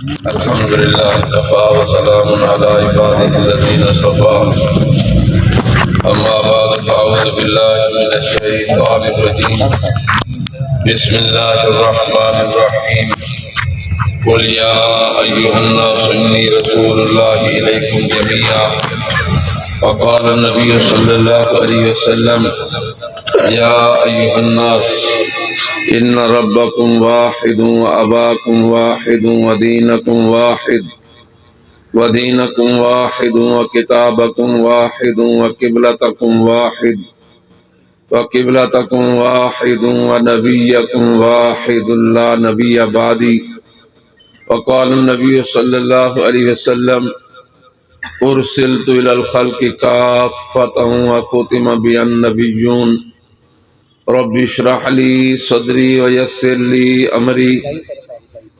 الحمد لله كفى وسلام على عباده الذين اصطفى. أما بعد فأعوذ بالله من الشيطان الرجيم. بسم الله الرحمن الرحيم. قل يا أيها الناس إني رسول الله إليكم جميعا. وقال النبي صلى الله عليه وسلم يا أيها الناس إن ربكم واحد وأباكم واحد ودينكم واحد وكتابكم واحد وقبلتكم واحد ونبيكم واحد لا نبي بعدي. وقال النبي صلى الله عليه وسلم أرسلت إلى الخلق كافة وختم بي النبيون. رب اشرح لي صدري ويسر لي أمري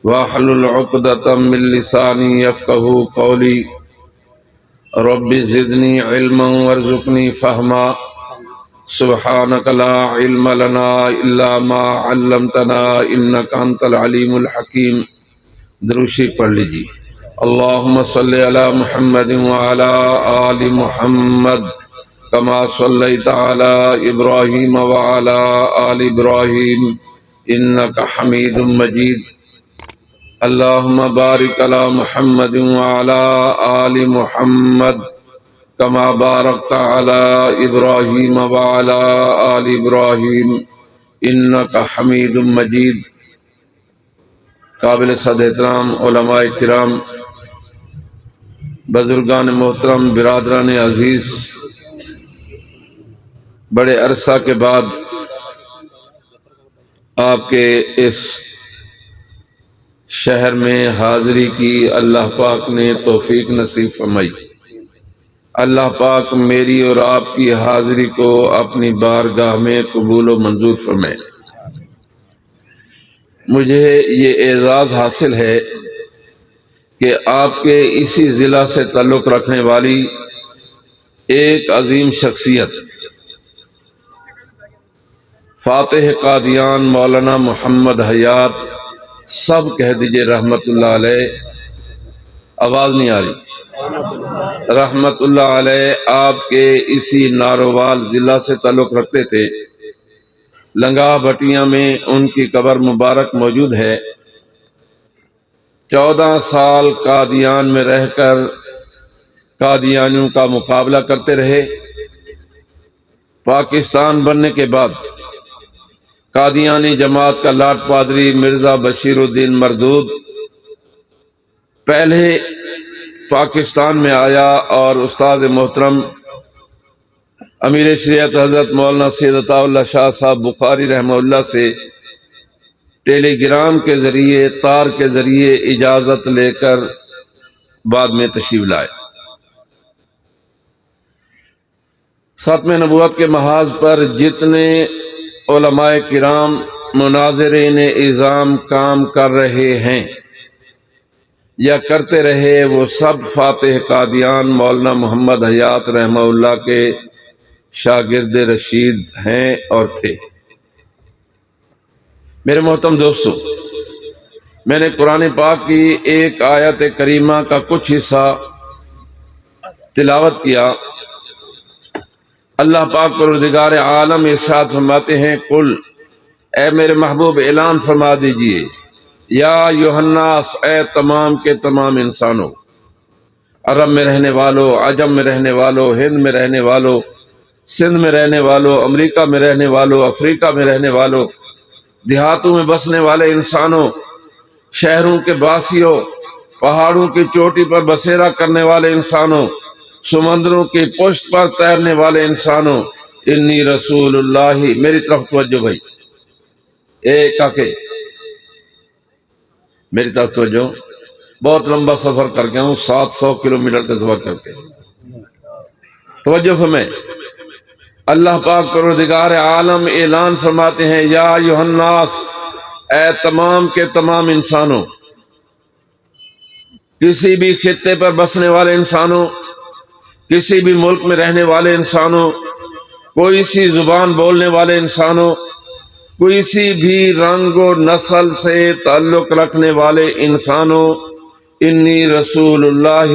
واحلل عقدة من لساني يفقهوا قولي. رب زدني علما وارزقني فهما. سبحانك لا علم لنا إلا ما علمتنا إنك أنت العليم الحكيم. دروشی پڑھ لیجیے. اللهم صل على محمد وعلى آل محمد كما صليت على إبراهيم وعلى آل إبراهيم إنك حميد مجيد. اللهم بارك على محمد وعلى آل محمد كما باركت على إبراهيم وعلى آل إبراهيم إنك حميد مجيد. قابل صد احترام علماء کرام، بزرگان محترم، برادران عزیز، بڑے عرصہ کے بعد آپ کے اس شہر میں حاضری کی اللہ پاک نے توفیق نصیب فرمائی. اللہ پاک میری اور آپ کی حاضری کو اپنی بارگاہ میں قبول و منظور فرمائے. مجھے یہ اعزاز حاصل ہے کہ آپ کے اسی ضلع سے تعلق رکھنے والی ایک عظیم شخصیت فاتح قادیان مولانا محمد حیات، سب کہہ دیجئے رحمت اللہ علیہ. آواز نہیں آ رہی. رحمت اللہ علیہ آپ کے اسی نارووال ضلع سے تعلق رکھتے تھے. لنگا بھٹیاں میں ان کی قبر مبارک موجود ہے. 14 سال قادیان میں رہ کر قادیانیوں کا مقابلہ کرتے رہے. پاکستان بننے کے بعد قادیانی جماعت کا لاٹ پادری مرزا بشیر الدین مردود پہلے پاکستان میں آیا اور استاد محترم امیر شریعت حضرت مولانا سید عطا اللہ شاہ صاحب بخاری رحمہ اللہ سے ٹیلی گرام کے ذریعے، تار کے ذریعے اجازت لے کر بعد میں تشریف لائے. ختم نبوت کے محاذ پر جتنے علماء کرام مناظرین اعظام کام کر رہے ہیں یا کرتے رہے، وہ سب فاتح قادیان مولانا محمد حیات رحمہ اللہ کے شاگرد رشید ہیں اور تھے. میرے محترم دوستو، میں نے قرآن پاک کی ایک آیت کریمہ کا کچھ حصہ تلاوت کیا. اللہ پاک پروردگار عالم ارشاد فرماتے ہیں، قل، اے میرے محبوب اعلان فرما دیجئے، یا ایھا الناس، اے تمام کے تمام انسانوں، عرب میں رہنے والوں، عجم میں رہنے والوں، ہند میں رہنے والوں، سندھ میں رہنے والوں، امریکہ میں رہنے والوں، افریقہ میں رہنے والوں، دیہاتوں میں بسنے والے انسانوں، شہروں کے باسیوں، پہاڑوں کی چوٹی پر بسیرا کرنے والے انسانوں، سمندروں کی پشت پر تیرنے والے انسانوں، انی رسول اللہ. میری طرف توجہ بھائی، ایک آکے میری طرف توجہ. بہت لمبا سفر کر کے ہوں، 700 کلومیٹر کا سفر کر کے. توجہ فرمائیں. اللہ پاک پروردگار عالم اعلان فرماتے ہیں، یا ایھا الناس، اے تمام کے تمام انسانوں، کسی بھی خطے پر بسنے والے انسانوں، کسی بھی ملک میں رہنے والے انسانوں، کوئی سی زبان بولنے والے انسانوں، کوئی سی بھی رنگ و نسل سے تعلق رکھنے والے انسانوں، انی رسول اللہ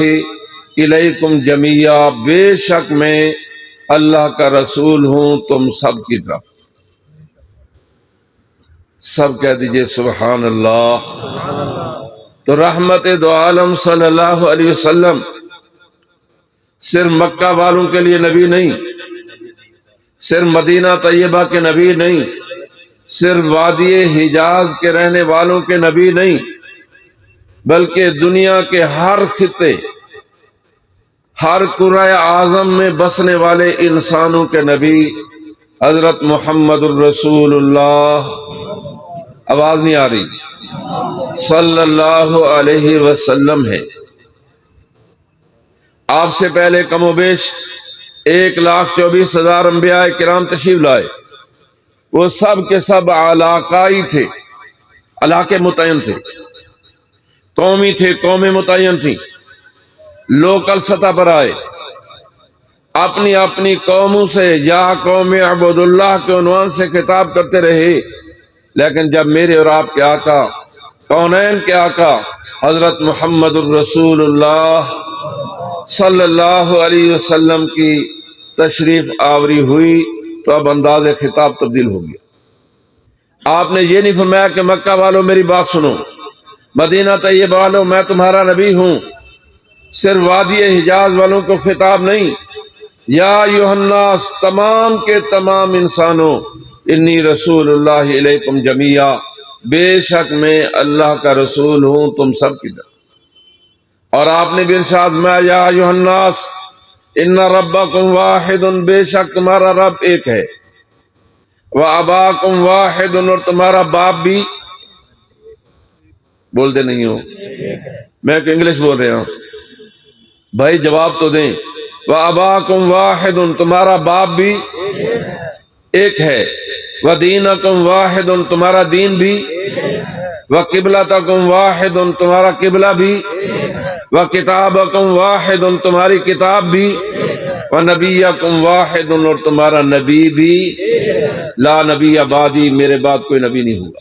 الیکم جمیعا، بے شک میں اللہ کا رسول ہوں تم سب کی طرف۔ سب کہہ دیجئے سبحان اللہ۔ تو رحمت دو عالم صلی اللہ علیہ وسلم صرف مکہ والوں کے لیے نبی نہیں، صرف مدینہ طیبہ کے نبی نہیں، صرف وادی حجاز کے رہنے والوں کے نبی نہیں، بلکہ دنیا کے ہر خطے، ہر قرۂ اعظم میں بسنے والے انسانوں کے نبی حضرت محمد الرسول اللہ، آواز نہیں آ رہی، صلی اللہ علیہ وسلم ہے۔ آپ سے پہلے کم و بیش 1,24,000 انبیاء کرام تشریف لائے، وہ سب کے سب علاقائی تھے، علاقے متعین تھے، قومی تھے، قومیں متعین تھیں، لوکل سطح پر آئے، اپنی اپنی قوموں سے یا قوم عبد اللہ کے عنوان سے خطاب کرتے رہے، لیکن جب میرے اور آپ کے آقا، کونین کے آقا حضرت محمد الرسول اللہ صلی اللہ علیہ وسلم کی تشریف آوری ہوئی تو اب انداز خطاب تبدیل ہو گیا۔ آپ نے یہ نہیں فرمایا کہ مکہ والوں میری بات سنو، مدینہ طیبہ والوں میں تمہارا نبی ہوں، صرف وادی حجاز والوں کو خطاب نہیں، یا ایھا الناس، تمام کے تمام انسانوں، انی رسول اللہ علیکم جمیعا، بے شک میں اللہ کا رسول ہوں تم سب کی طرف۔ اور آپ نے بھی ارشاد میں یا ایھا الناس ان ربکم واحد، بے شک تمہارا رب ایک ہے، واباکم واحد، اور تمہارا باپ بھی، بولتے نہیں ہو، میں کہ انگلش بول رہا ہوں بھائی، جواب تو دیں۔ واباکم واحد، تمہارا باپ بھی ایک ہے، ودینکم واحد، تمہارا دین بھی، وقبلتکم واحد، تمہارا قبلہ بھی، وکتابکم واحد، تمہاری کتاب بھی، ونبیکم واحد، اور تمہارا نبی بھی، لا نبی بعدی، میرے بعد کوئی نبی نہیں ہوگا۔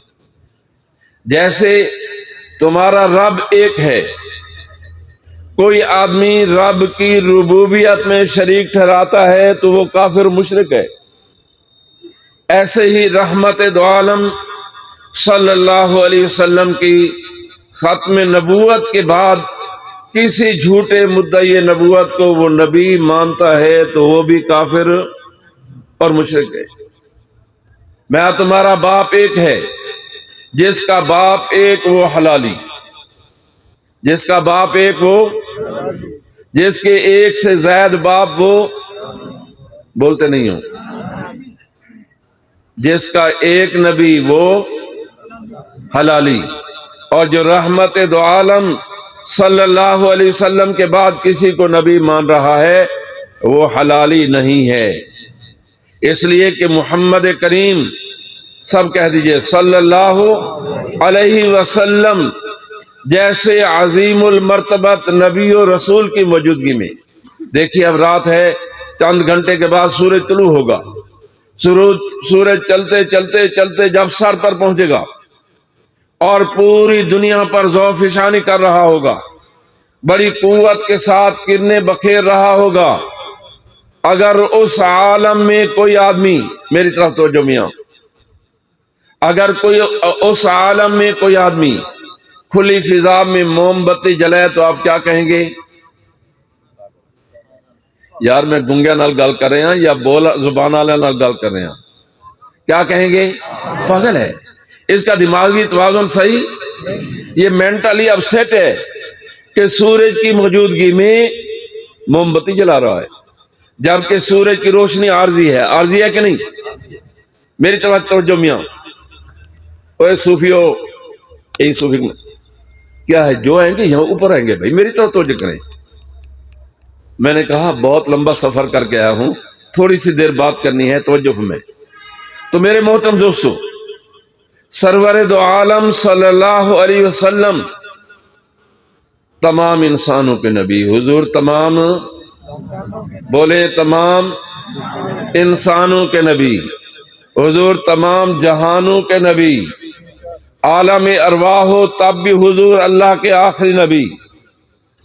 جیسے تمہارا رب ایک ہے، کوئی آدمی رب کی ربوبیت میں شریک ٹھہراتا ہے تو وہ کافر مشرک ہے، ایسے ہی رحمت دو عالم صلی اللہ علیہ وسلم کی ختم نبوت کے بعد کسی جھوٹے مدعی نبوت کو وہ نبی مانتا ہے تو وہ بھی کافر اور مشرک ہے۔ میں تمہارا باپ ایک ہے، جس کا باپ ایک وہ حلالی، جس کا باپ ایک وہ، جس کے ایک سے زائد باپ وہ، بولتے نہیں ہو، جس کا ایک نبی وہ حلالی، اور جو رحمت دو عالم صلی اللہ علیہ وسلم کے بعد کسی کو نبی مان رہا ہے وہ حلالی نہیں ہے، اس لیے کہ محمد کریم، سب کہہ دیجئے صلی اللہ علیہ وسلم جیسے عظیم المرتبت نبی و رسول کی موجودگی میں، دیکھیے اب رات ہے، چند گھنٹے کے بعد سورج طلوع ہوگا، سورج چلتے چلتے چلتے جب سر پر پہنچے گا اور پوری دنیا پر ذوفشانی کر رہا ہوگا، بڑی قوت کے ساتھ کرنیں بکھیر رہا ہوگا، اگر اس عالم میں کوئی آدمی، میری طرف توجہ میاں، اگر کوئی اس عالم میں کوئی آدمی کھلی فضا میں موم بتی جلائے تو آپ کیا کہیں گے؟ یار میں گنگیا نال گل کر رہے ہیں یا بولا زبان والے نال گل کر رہے ہیں، کیا کہیں گے؟ پاگل ہے، اس کا دماغی توازن صحیح، یہ مینٹلی اپسیٹ ہے کہ سورج کی موجودگی میں موم بتی جلا رہا ہے، جبکہ سورج کی روشنی عارضی ہے، عارضی ہے کہ نہیں؟ میری طرف توجہ میاں، اوے صوفیو، یہی صوفی کیا ہے، جو آئیں گے یہاں اوپر آئیں گے، بھائی میری طرف توجہ کریں۔ میں نے کہا بہت لمبا سفر کر کے آیا ہوں، تھوڑی سی دیر بات کرنی ہے، توجہ میں۔ تو میرے محترم دوستو، سرور دو عالم صلی اللہ علیہ وسلم تمام انسانوں کے نبی، حضور تمام، بولے تمام انسانوں کے نبی، حضور تمام جہانوں کے نبی، عالم ارواح ہو تب بھی حضور اللہ کے آخری نبی،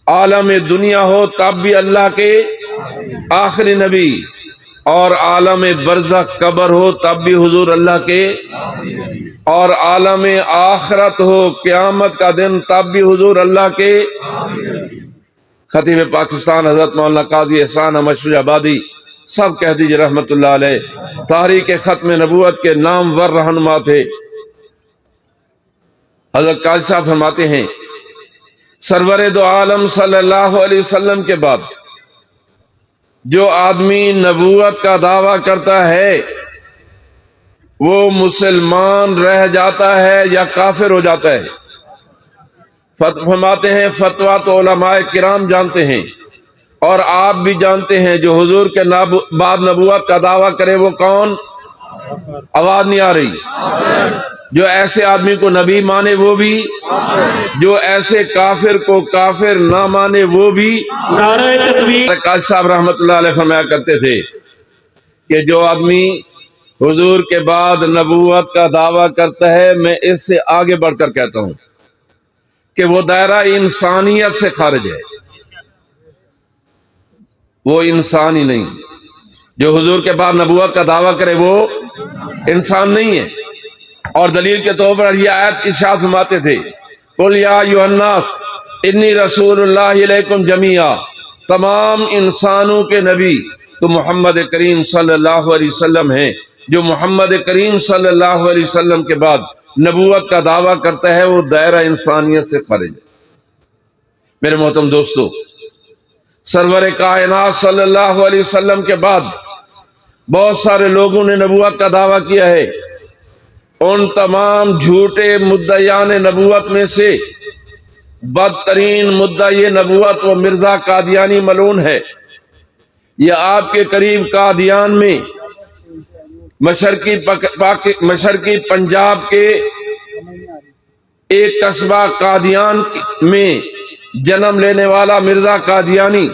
عالم دنیا ہو تب بھی اللہ کے آخری نبی، اور عالم برزخ قبر ہو تب بھی حضور اللہ کے، اور عالم آخرت ہو قیامت کا دن تب بھی حضور اللہ کے۔ خطیب پاکستان حضرت مولانا قاضی احسان احمد شجاع آبادی سب کہہ دیجیے رحمت اللہ علیہ، تاریخ ختم نبوت کے نامور رہنما تھے۔ حضرت قاضی صاحب فرماتے ہیں سرور دو عالم صلی اللہ علیہ وسلم کے بعد جو آدمی نبوت کا دعویٰ کرتا ہے وہ مسلمان رہ جاتا ہے یا کافر ہو جاتا ہے؟ فرماتے ہیں فتویٰ تو علماء کرام جانتے ہیں اور آپ بھی جانتے ہیں، جو حضور کے بعد نبوت کا دعویٰ کرے وہ کون؟ آواز نہیں آ رہی؟ جو ایسے آدمی کو نبی مانے وہ بھی، جو ایسے کافر کو کافر نہ مانے وہ بھی۔ نعرہ تکبیر۔ قاضی صاحب رحمت اللہ علیہ فرمایا کرتے تھے کہ جو آدمی حضور کے بعد نبوت کا دعویٰ کرتا ہے، میں اس سے آگے بڑھ کر کہتا ہوں کہ وہ دائرہ انسانیت سے خارج ہے، وہ انسان ہی نہیں۔ جو حضور کے بعد نبوت کا دعویٰ کرے وہ انسان نہیں ہے۔ اور دلیل کے طور پر یہ آیت ارشاد فرماتے تھے قل یا ایھا الناس انی رسول اللہ علیکم جمیعا، تمام انسانوں کے نبی تو محمد کریم صلی اللہ علیہ وسلم ہیں۔ جو محمد کریم صلی اللہ علیہ وسلم کے بعد نبوت کا دعویٰ کرتا ہے وہ دائرہ انسانیت سے خارج ہے۔ میرے محترم دوستو، سرور کائنات صلی اللہ علیہ وسلم کے بعد بہت سارے لوگوں نے نبوت کا دعویٰ کیا ہے۔ ان تمام جھوٹے مدعیان نبوت میں سے بدترین مدعی نبوت وہ مرزا قادیانی ملعون ہے۔ یہ آپ کے قریب قادیان میں مشرقی پنجاب کے ایک قصبہ قادیان میں جنم لینے والا مرزا قادیانی،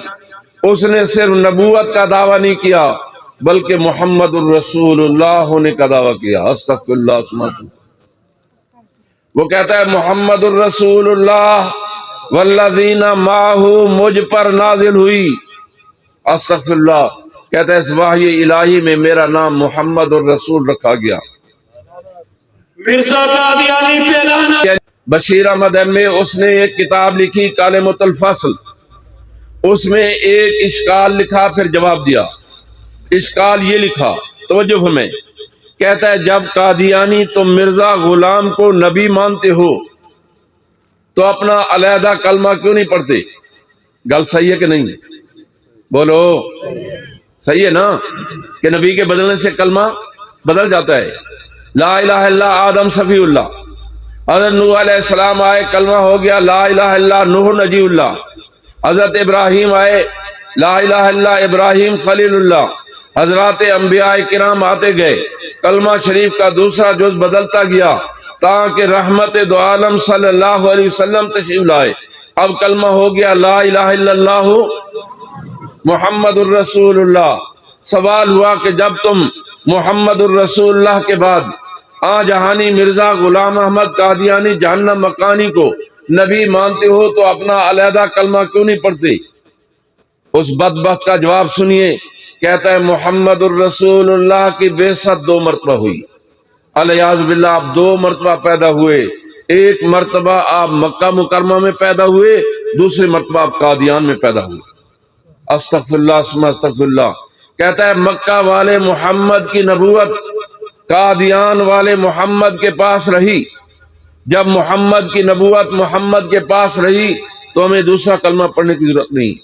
اس نے صرف نبوت کا دعویٰ نہیں کیا بلکہ محمد الرسول اللہ ہونے کا دعویٰ کیا۔ استغفر اللہ سمجھ، وہ کہتا ہے محمد الرسول اللہ والذین معہ مجھ پر نازل ہوئی۔ استغفر اللہ، کہتا ہے اس وحی الہی میں میرا نام محمد الرسول رکھا گیا۔ مرزا قادیانی پہ بشیر احمد ایم.اے اس نے ایک کتاب لکھی کلمۃ الفصل، اس میں ایک اشکال لکھا پھر جواب دیا۔ اشکال یہ لکھا، توجہ ہمیں، کہتا ہے جب قادیانی تم مرزا غلام کو نبی مانتے ہو تو اپنا علیحدہ کلمہ کیوں نہیں پڑھتے؟ گل صحیح ہے کہ نہیں؟ بولو صحیح ہے نا کہ نبی کے بدلنے سے کلمہ بدل جاتا ہے۔ لا الہ الا آدم صفی اللہ، حضرت نوح علیہ السلام آئے کلمہ ہو گیا لا الہ الا نوح نجی اللہ، حضرت ابراہیم آئے لا الہ الا ابراہیم خلیل اللہ، حضرات انبیاء کرام آتے گئے، کلمہ شریف کا دوسرا جز بدلتا گیا تاکہ رحمت دو عالم صلی اللہ علیہ وسلم تشریف لائے۔ اب کلمہ ہو گیا لا الہ الا اللہ محمد الرسول اللہ۔ سوال ہوا کہ جب تم محمد الرسول اللہ کے بعد جہانی مرزا غلام احمد قادیانی جہنم مکانی کو نبی مانتے ہو تو اپنا علیحدہ کلمہ کیوں نہیں پڑھتے؟ اس بدبخت کا جواب سنیے، کہتا ہے محمد الرسول اللہ کی بعثت 2 مرتبہ ہوئی، الیاذ باللہ آپ 2 مرتبہ پیدا ہوئے۔ ایک مرتبہ آپ مکہ مکرمہ میں پیدا ہوئے، دوسری مرتبہ آپ قادیان میں پیدا ہوئے۔ استغفر اللہ ثم استغفر اللہ، کہتا ہے مکہ والے محمد کی نبوت قادیان والے محمد کے پاس رہی، جب محمد کی نبوت محمد کے پاس رہی تو ہمیں دوسرا کلمہ پڑھنے کی ضرورت نہیں۔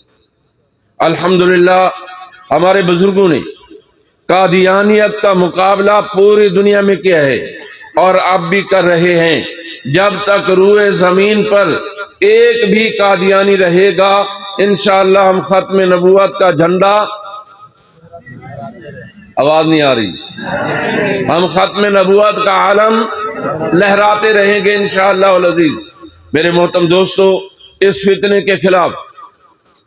الحمدللہ ہمارے بزرگوں نے قادیانیت کا مقابلہ پوری دنیا میں کیا ہے اور اب بھی کر رہے ہیں۔ جب تک روئے زمین پر ایک بھی قادیانی رہے گا انشاءاللہ ہم ختم نبوت کا جھنڈا، آواز نہیں آ رہی، ہم ختم نبوت کا عالم لہراتے رہیں گے انشاءاللہ العزیز۔ میرے محترم دوستو، اس فتنے کے خلاف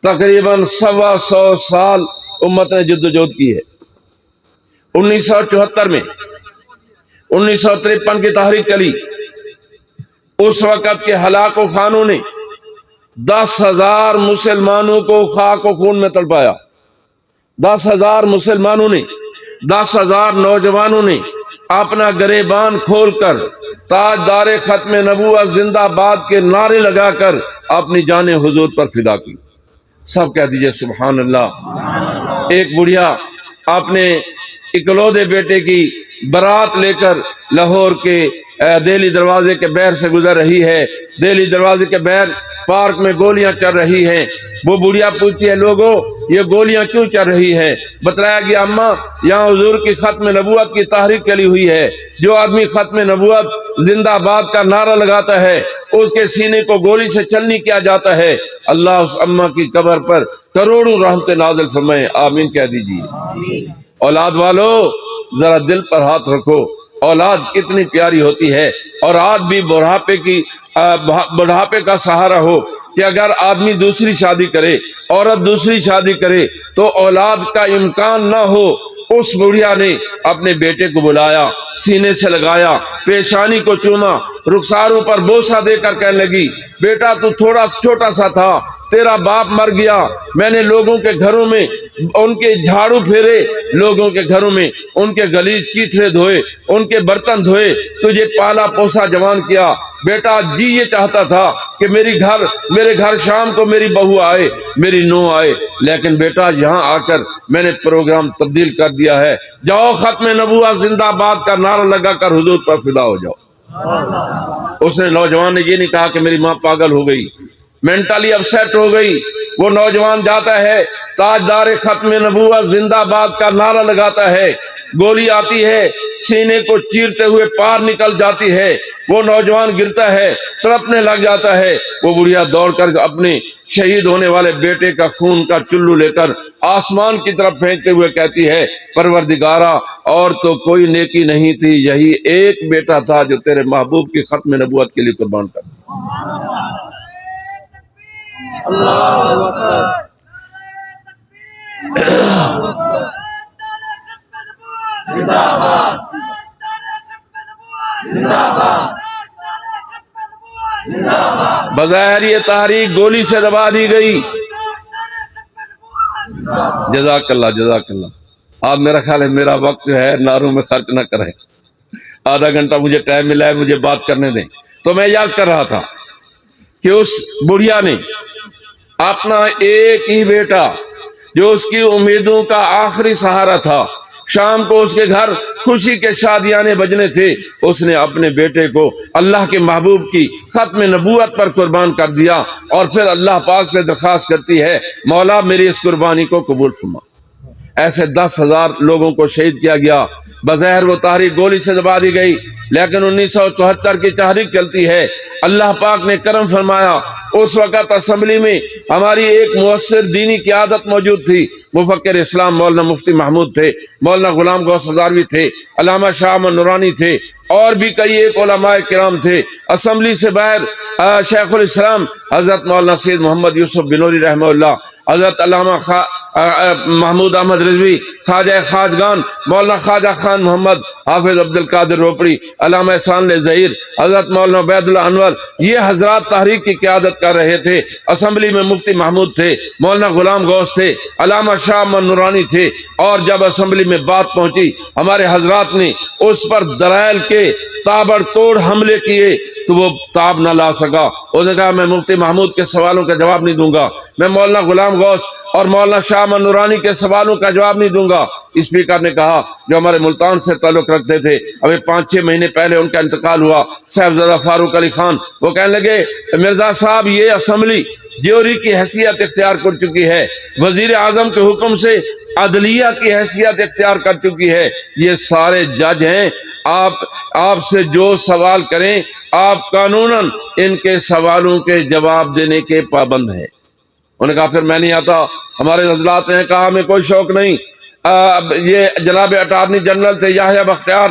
تقریباً 125 سال امت نے جدوجہد کی ہے۔ 1974 میں 1953 کی تحریک چلی، اس وقت کے ہلاک و خانوں نے 10,000 مسلمانوں کو خاک و خون میں تڑپایا، 10,000 مسلمانوں نے، 10,000 نوجوانوں نے اپنا گریبان کھول کر تاجدار ختم نبوت زندہ باد کے نعرے لگا کر اپنی جانیں حضور پر فدا کی۔ سب کہہ دیجئے سبحان اللہ۔ ایک بڑھیا اپنے اکلوتے بیٹے کی برات لے کر لاہور کے دہلی دروازے کے بہر سے گزر رہی ہے، دہلی دروازے کے بہر پارک میں گولیاں چل رہی ہیں۔ وہ بڑھیا پوچھتی ہے لوگوں یہ گولیاں کیوں چل رہی ہیں؟ بتلایا گیا اماں یہاں حضور کی ختم نبوت کی تحریک چلی ہوئی ہے، جو آدمی ختم نبوت زندہ باد کا نعرہ لگاتا ہے اس کے سینے کو گولی سے چلنی کیا جاتا ہے۔ اللہ اس اماں کی قبر پر کروڑوں رحمت نازل فرمائے، آمین کہہ دیجیے۔ اولاد والو ذرا دل پر ہاتھ رکھو، اولاد کتنی پیاری ہوتی ہے، اور آج بھی بڑھاپے کا سہارا ہو کہ اگر آدمی دوسری شادی کرے، عورت دوسری شادی کرے تو اولاد کا امکان نہ ہو۔ اس بڑھیا نے اپنے بیٹے کو بلایا، سینے سے لگایا، پیشانی کو چوما، رخساروں پر بوسہ دے کر کہنے لگی بیٹا تو تھوڑا چھوٹا سا تھا، تیرا باپ مر گیا، میں نے لوگوں کے گھروں میں ان کے جھاڑو پھیرے، لوگوں کے گھروں میں ان کے گلیج چیتھڑے دھوئے، ان کے برتن دھوئے، تجھے پالا پوسا جوان کیا۔ بیٹا جی یہ چاہتا تھا کہ میرے گھر شام کو میری بہو آئے، میری نو آئے، لیکن بیٹا یہاں آ کر میں نے پروگرام تبدیل کر دیا ہے۔ جاؤ ختم نبوت زندہ باد کا نعرہ لگا کر حضور پر فدا ہو جاؤ۔ اس نے نوجوان نے یہ نہیں کہا کہ میری ماں پاگل ہو گئی، مینٹلی اپسیٹ ہو گئی۔ وہ نوجوان جاتا ہے تاجدار ختم نبوت زندہ باد کا نعرہ لگاتا ہے، گولی آتی ہے سینے کو چیرتے ہوئے پار نکل جاتی ہے، وہ نوجوان گرتا ہے، تڑپنے لگ جاتا ہے۔ وہ بڑھیا دوڑ کر اپنے شہید ہونے والے بیٹے کا خون کا چلو لے کر آسمان کی طرف پھینکتے ہوئے کہتی ہے پروردگارا اور تو کوئی نیکی نہیں تھی، یہی ایک بیٹا تھا جو تیرے محبوب کی ختم نبوت کے لیے قربان کر دیا۔ اللہ اکبر۔ زندہ باد، زندہ باد، زندہ باد۔ بظاہر یہ تحریک گولی سے دبا دی گئی۔ جزاک اللہ جزاک اللہ۔ آپ میرا خیال ہے میرا وقت جو ہے نعروں میں خرچ نہ کریں، آدھا گھنٹہ مجھے ٹائم ملا ہے، مجھے بات کرنے دیں۔ تو میں یاد کر رہا تھا کہ اس بڑھیا نے اپنا ایک ہی بیٹا جو اس کی امیدوں کا آخری سہارا تھا، شام کو اس کے گھر خوشی کے شادیانے بجنے تھے، اس نے اپنے بیٹے کو اللہ کے محبوب کی ختم نبوت پر قربان کر دیا، اور پھر اللہ پاک سے درخواست کرتی ہے مولا میری اس قربانی کو قبول فرما۔ ایسے 10,000 لوگوں کو شہید کیا گیا۔ بظاہر وہ تحریک گولی سے دبا دی گئی، لیکن 1974 کی تحریک چلتی ہے۔ اللہ پاک نے کرم فرمایا، اس وقت اسمبلی میں ہماری ایک مؤثر دینی قیادت موجود تھی، مفکر اسلام مولانا مفتی محمود تھے، مولانا غلام غوث ہزاروی تھے، علامہ شاہ احمد نورانی تھے، اور بھی کئی ایک علماء کرام تھے۔ اسمبلی سے باہر شیخ الاسلام حضرت مولانا سید محمد یوسف بنوری رحمہ اللہ، حضرت علامہ محمود احمد رضوی، خواجہ خواجگان مولانا خواجہ خان محمد حافظ عبد القادر روپڑی، علامہ احسان ظہیر، حضرت مولانا عبید اللہ انور، یہ حضرات تحریک کی قیادت کر رہے تھے۔ اسمبلی میں مفتی محمود تھے، مولانا غلام غوث تھے، علامہ شاہ احمد نورانی تھے، اور جب اسمبلی میں بات پہنچی ہمارے حضرات نے اس پر دلائل کے تابڑ توڑ حملے کیے تو وہ تاب نہ لا سکا۔ اس نے کہا میں مفتی محمود کے سوالوں کا جواب نہیں دوں گا، میں مولانا غلام غوث اور مولانا شاہ احمد نورانی کے سوالوں کا جواب نہیں دوں گا۔ اسپیکر نے کہا جو ہمارے ملتان سے تعلق رکھتے تھے، ابھی 5-6 مہینے پہلے ان کا انتقال ہوا، صاحبزادہ فاروق علی خان، وہ کہنے لگے مرزا صاحب یہ اسمبلی جیوری کی حیثیت اختیار کر چکی ہے، وزیر اعظم کے حکم سے عدلیہ کی حیثیت اختیار کر چکی ہے، یہ سارے جج ہیں، آپ سے جو سوال کریں آپ قانوناً ان کے سوالوں کے جواب دینے کے پابند ہیں۔ انہوں نے کہا پھر میں نہیں آتا۔ ہمارے حضرات نے کہا ہمیں کوئی شوق نہیں۔ یہ جناب اٹارنی جنرل تھے یحییٰ بختیار،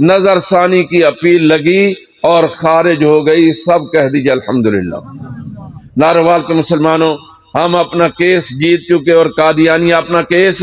نظر ثانی کی اپیل لگی اور خارج ہو گئی۔ سب کہہ دیجیے الحمدللہ۔ ناروال کے مسلمانوں، ہم اپنا کیس جیت چکے اور قادیانی اپنا کیس،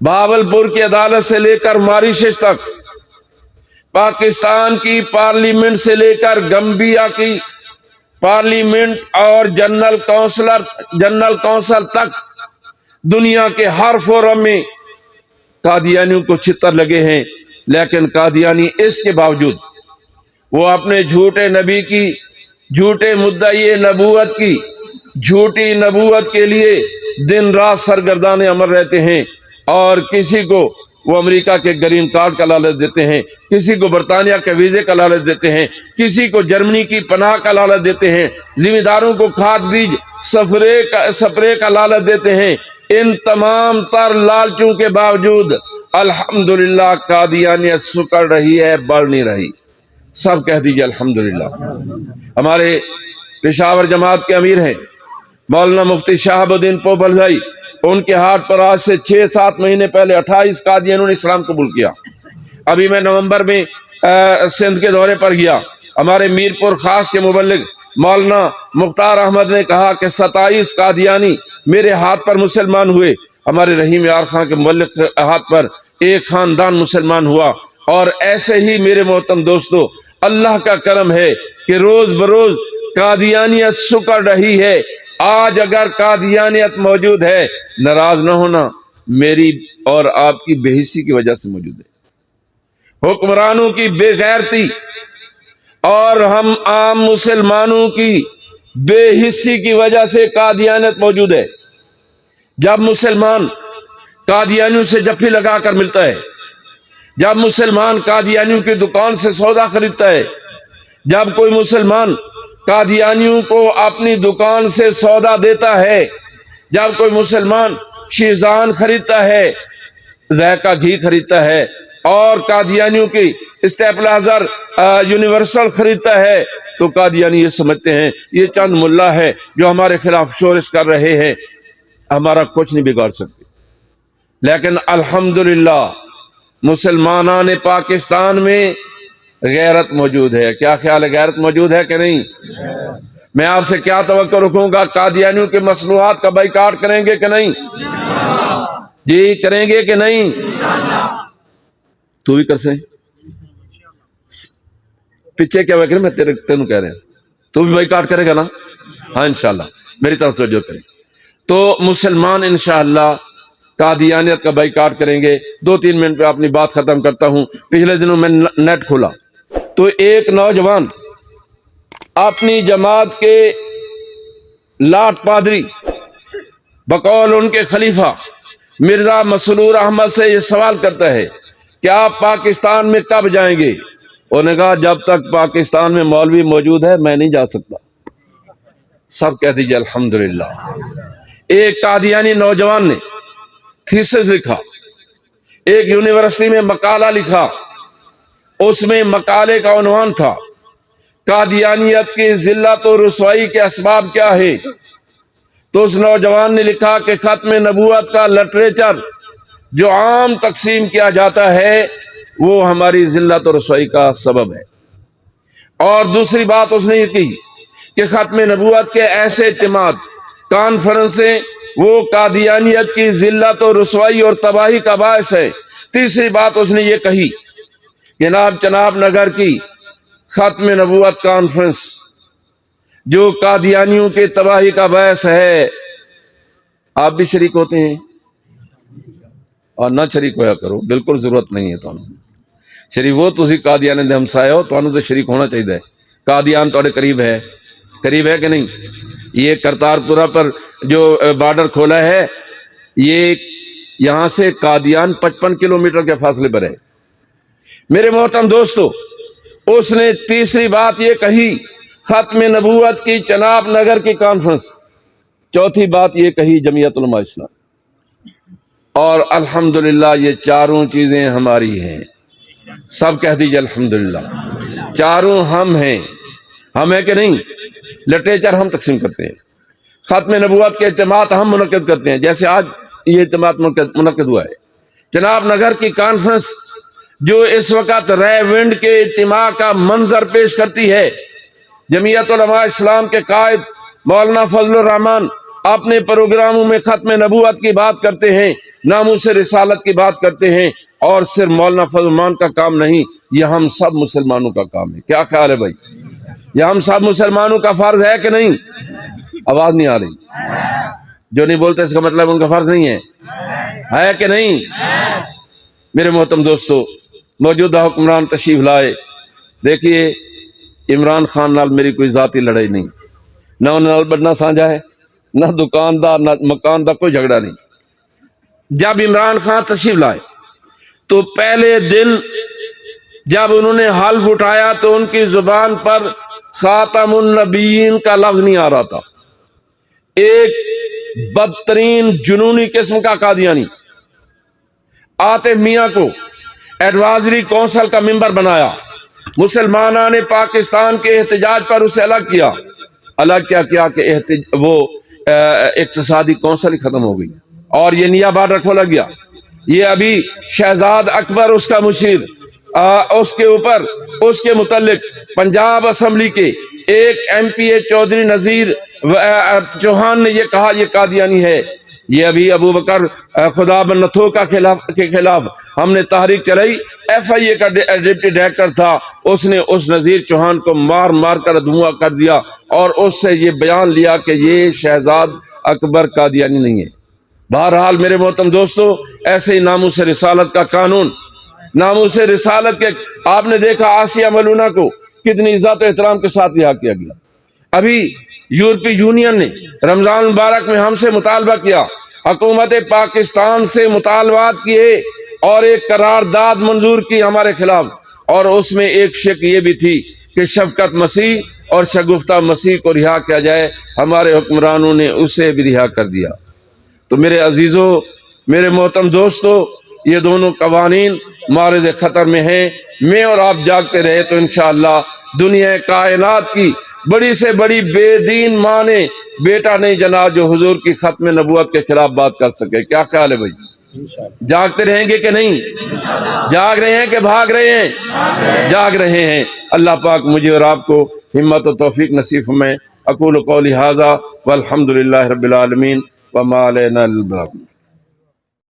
بہاولپور کی عدالت سے لے کر ماریشس تک، پاکستان کی پارلیمنٹ سے لے کر گمبیا کی پارلیمنٹ اور جنرل کونسل تک، دنیا کے ہر فورم میں قادیانیوں کو چھتر لگے ہیں۔ لیکن قادیانی اس کے باوجود وہ اپنے جھوٹے نبی کی، جھوٹے مدعی نبوت کی، جھوٹی نبوت کے لیے دن رات سرگردان عمل رہتے ہیں، اور کسی کو وہ امریکہ کے گرین کارڈ کا لالچ دیتے ہیں، کسی کو برطانیہ کے ویزے کا لالچ دیتے ہیں، کسی کو جرمنی کی پناہ کا لالچ دیتے ہیں، ذمہ داروں کو کھاد بیج سپرے کا لالچ دیتے ہیں۔ ان تمام تر لالچوں کے باوجود الحمدللہ قادیانیت سکڑ رہی ہے، بڑھ نہیں رہی۔ سب کہہ دیجیے الحمدللہ۔ ہمارے پشاور جماعت کے امیر ہیں مولانا مفتی شہاب الدین پوپل بھائی، ان کے ہاتھ پر آج سے 6-7 مہینے پہلے 28 قادیانیوں نے اسلام قبول کیا۔ ابھی میں نومبر میں سندھ کے دورے پر گیا، ہمارے میرپور خاص کے مبلغ مولانا مختار احمد نے کہا کہ 27 قادیانی میرے ہاتھ پر مسلمان ہوئے۔ ہمارے رحیم یار خان کے مبلغ کے ہاتھ پر ایک خاندان مسلمان ہوا۔ اور ایسے ہی میرے محترم دوستو، اللہ کا کرم ہے کہ روز بروز قادیانیت سکڑ رہی ہے۔ آج اگر قادیانیت موجود ہے، ناراض نہ ہونا، میری اور آپ کی بے حسی کی وجہ سے موجود ہے، حکمرانوں کی بے غیرتی اور ہم عام مسلمانوں کی بے حسی کی وجہ سے قادیانیت موجود ہے۔ جب مسلمان قادیانیوں سے جفی لگا کر ملتا ہے، جب مسلمان قادیانیوں کی دکان سے سودا خریدتا ہے، جب کوئی مسلمان قادیانیوں کو اپنی دکان سے سودا دیتا ہے، جب کوئی مسلمان شیزان خریدتا ہے، ذائقہ گھی خریدتا ہے، اور قادیانیوں کی اسٹیپلائزر یونیورسل خریدتا ہے، تو قادیانی یہ سمجھتے ہیں یہ چند ملا ہے جو ہمارے خلاف شورش کر رہے ہیں، ہمارا کچھ نہیں بگاڑ سکتے۔ لیکن الحمدللہ مسلمانان پاکستان میں غیرت موجود ہے۔ کیا خیال ہے، غیرت موجود ہے کہ نہیں؟ میں آپ سے کیا توقع رکھوں گا، قادیانیوں کے مصنوعات کا بائیکاٹ کریں گے کہ نہیں؟ جی کریں گے کہ نہیں؟ تو بھی کر سیں پیچھے کیا وقت میں تینوں کہہ رہے ہیں، تو بھی بائیکاٹ کرے گا نا؟ ہاں انشاءاللہ، میری طرف توجہ کریں۔ تو مسلمان انشاءاللہ قادیانیت کا بائیکاٹ کریں گے۔ 2-3 منٹ پہ اپنی بات ختم کرتا ہوں۔ پچھلے دنوں میں نیٹ کھولا تو ایک نوجوان اپنی جماعت کے لاٹ پادری بقول ان کے خلیفہ مرزا مسرور احمد سے یہ سوال کرتا ہے کہ آپ پاکستان میں کب جائیں گے؟ انہوں نے کہا جب تک پاکستان میں مولوی موجود ہے میں نہیں جا سکتا۔ سب کہہ دیجیے الحمدللہ۔ ایک قادیانی نوجوان نے تھیسس لکھا، ایک یونیورسٹی میں مقالہ لکھا، اس میں مقالے کا عنوان تھا قادیانیت کی ذلت و رسوائی کے اسباب کیا ہے؟ تو اس نوجوان نے لکھا کہ ختم نبوت کا لٹریچر جو عام تقسیم کیا جاتا ہے وہ ہماری ذلت و رسوائی کا سبب ہے۔ اور دوسری بات اس نے یہ کہی کہ ختم نبوت کے ایسے اجتماعات، کانفرنسیں وہ قادیانیت کی ذلت و رسوائی اور تباہی کا باعث ہے۔ تیسری بات اس نے یہ کہی کہ چناب نگر کی ختم نبوت کانفرنس جو قادیانیوں کے تباہی کا باعث ہے، آپ بھی شریک ہوتے ہیں اور نہ شریک ہویا کرو، بالکل ضرورت نہیں ہے۔ تو شریک ہو تسی قادیان دے ہمسائے ہو، تو شریک ہونا چاہیے۔ قادیان تھوڑے قریب ہے کہ نہیں؟ یہ کرتارپورہ پر جو بارڈر کھولا ہے، یہ یہاں سے قادیان 55 کلومیٹر کے فاصلے پر ہے۔ میرے محترم دوستو، اس نے تیسری بات یہ کہی ختم نبوت کی چناب نگر کی کانفرنس، چوتھی بات یہ کہی جمعیت علماء اسلام۔ اور الحمدللہ یہ چاروں چیزیں ہماری ہیں۔ سب کہہ دیجئے الحمدللہ، چاروں ہم ہیں، ہم ہیں کہ نہیں؟ لٹریچر ہم تقسیم کرتے ہیں، ختم نبوت کے اجتماعات ہم منعقد کرتے ہیں۔ جیسے آج یہ اجتماع منعقد ہوا ہے۔ جناب نگر کی کانفرنس جو اس وقت ریونڈ کے اجتماع کا منظر پیش کرتی ہے، جمعیت علماء اسلام کے قائد مولانا فضل الرحمان اپنے پروگراموں میں ختم نبوت کی بات کرتے ہیں، ناموس رسالت کی بات کرتے ہیں، اور صرف مولانا فضل الرحمان کا کام نہیں، یہ ہم سب مسلمانوں کا کام ہے۔ کیا خیال ہے بھائی؟ یہ ہم سب مسلمانوں کا فرض ہے کہ نہیں؟ آواز نہیں آ رہی؟ جو نہیں بولتے اس کا مطلب ان کا فرض نہیں ہے کہ نہیں؟ میرے محترم دوستو، موجودہ حکمران تشریف لائے۔ دیکھیے عمران خان نال میری کوئی ذاتی لڑائی نہیں، نہ انہوں نال بڑنا سانجا ہے، نہ دکاندار نہ مکان دا کوئی جھگڑا نہیں۔ جب عمران خان تشریف لائے تو پہلے دن جب انہوں نے حلف اٹھایا تو ان کی زبان پر خاتم النبیین کا لفظ نہیں آ رہا تھا۔ ایک بدترین جنونی قسم کا قادیانی عاطف میاں کو ایڈوائزری کونسل کا ممبر بنایا، مسلمانوں نے پاکستان کے احتجاج پر اسے الگ کیا کیا کہ وہ اقتصادی کونسل ہی ختم ہو گئی اور یہ نیا بارڈر کھولا گیا۔ یہ ابھی شہزاد اکبر اس کا مشیر، اس کے اوپر اس کے متعلق پنجاب اسمبلی کے ایک ایم پی اے چودھری نذیر چوہان نے یہ کہا یہ قادیانی ہے۔ یہ ابھی ابو بکر خدا بنتھو کے خلاف ہم نے تحریک چلائی، ایف آئی اے کا ڈپٹی ڈائریکٹر تھا، اس نے اس نذیر چوہان کو مار مار کر دھواں کر دیا اور اس سے یہ بیان لیا کہ یہ شہزاد اکبر قادیانی نہیں ہے۔ بہرحال میرے محترم دوستو، ایسے ہی ناموس رسالت کا قانون، ناموس رسالت کے آپ نے دیکھا آسیہ ملونہ کو کتنی عزت و احترام کے ساتھ رہا کیا گیا۔ ابھی یورپی یونین نے رمضان مبارک میں ہم سے مطالبہ کیا، حکومت پاکستان سے مطالبات کیے اور ایک قرارداد منظور کی ہمارے خلاف، اور اس میں ایک شک یہ بھی تھی کہ شفقت مسیح اور شگفتہ مسیح کو رہا کیا جائے۔ ہمارے حکمرانوں نے اسے بھی رہا کر دیا۔ تو میرے عزیزوں، میرے محترم دوستو، یہ دونوں قوانین مورد خطر میں ہیں۔ میں اور آپ جاگتے رہے تو انشاءاللہ دنیا کائنات کی بڑی سے بڑی بے دین ماں نے بیٹا نہیں جنا جو حضور کی ختم نبوت کے خلاف بات کر سکے۔ کیا خیال ہے بھائی؟ جاگتے رہیں گے کہ نہیں؟ جاگ رہے ہیں کہ بھاگ رہے ہیں؟ جاگ رہے ہیں۔ اللہ پاک مجھے اور آپ کو ہمت و توفیق نصیب فرمائے۔ اقول قولی ھذا والحمد للہ رب العالمین وما علینا الا البلاغ۔